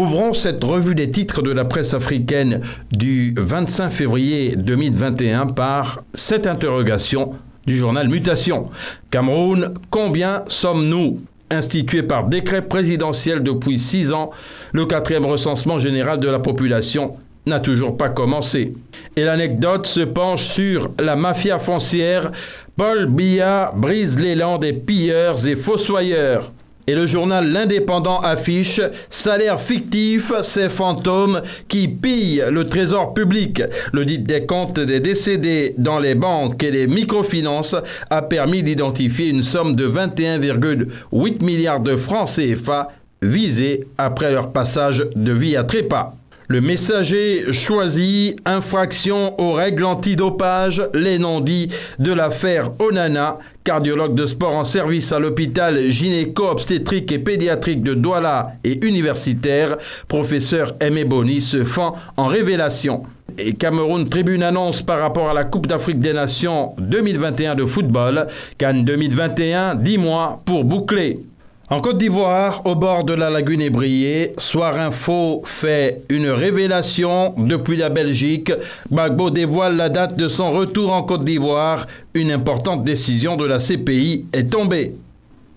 Ouvrons cette revue des titres de la presse africaine du 25 février 2021 par cette interrogation du journal Mutation. Cameroun, combien sommes-nous ? Institué par décret présidentiel depuis 6 ans, le 4e recensement général de la population n'a toujours pas commencé. Et l'anecdote se penche sur la mafia foncière. Paul Biya brise l'élan des pilleurs et fossoyeurs. Et le journal L'Indépendant affiche « Salaire fictif, ces fantômes qui pillent le trésor public ». L'audit des comptes des décédés dans les banques et les microfinances a permis d'identifier une somme de 21,8 milliards de francs CFA visés après leur passage de vie à trépas. Le Messager choisit infraction aux règles antidopage, les non-dits de l'affaire Onana, cardiologue de sport en service à l'hôpital gynéco-obstétrique et pédiatrique de Douala et universitaire, professeur Aimé Boni se fend en révélation. Et Cameroun Tribune annonce par rapport à la Coupe d'Afrique des Nations 2021 de football, CAN 2021, 10 mois pour boucler. En Côte d'Ivoire, au bord de la lagune ébriée, Soir Info fait une révélation depuis la Belgique. Gbagbo dévoile la date de son retour en Côte d'Ivoire. Une importante décision de la CPI est tombée.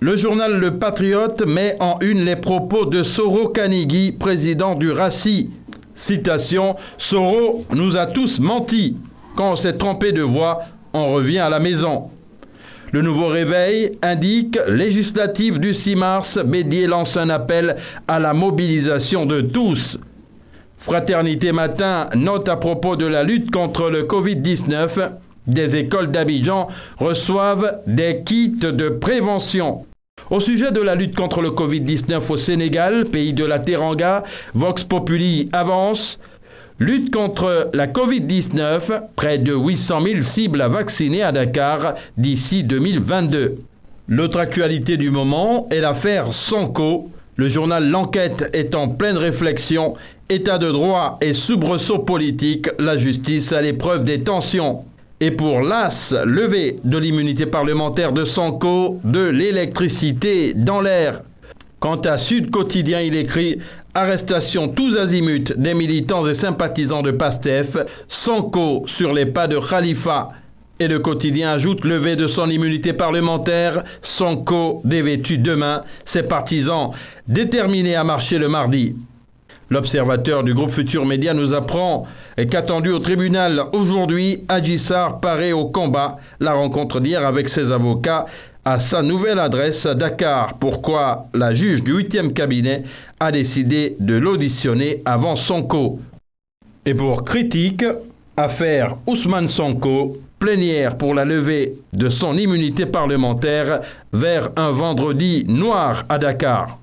Le journal Le Patriote met en une les propos de Soro Kanigui, président du RACI. Citation, « Soro nous a tous menti. Quand on s'est trompé de voix, on revient à la maison ». Le Nouveau Réveil indique législative du 6 mars, Bédier lance un appel à la mobilisation de tous. Fraternité Matin note à propos de la lutte contre le Covid-19, des écoles d'Abidjan reçoivent des kits de prévention. Au sujet de la lutte contre le Covid-19 au Sénégal, pays de la Teranga, Vox Populi avance. Lutte contre la Covid-19, près de 800 000 cibles à vacciner à Dakar d'ici 2022. L'autre actualité du moment est l'affaire Sonko. Le journal L'Enquête est en pleine réflexion. État de droit et soubresaut politique, la justice à l'épreuve des tensions. Et pour l'AS, levée de l'immunité parlementaire de Sonko, de l'électricité dans l'air. Quant à Sud Quotidien, il écrit « Arrestation tous azimuts des militants et sympathisants de PASTEF, Sonko sur les pas de Khalifa ». Et le quotidien ajoute « Levée de son immunité parlementaire, Sonko dévêtu demain, ses partisans déterminés à marcher le mardi ». L'observateur du groupe Futur Média nous apprend qu'attendu au tribunal aujourd'hui, Adji Sarr paraît au combat. La rencontre d'hier avec ses avocats à sa nouvelle adresse à Dakar. Pourquoi la juge du 8e cabinet a décidé de l'auditionner avant Sonko. Et pour Critique, affaire Ousmane Sonko, plénière pour la levée de son immunité parlementaire vers un vendredi noir à Dakar.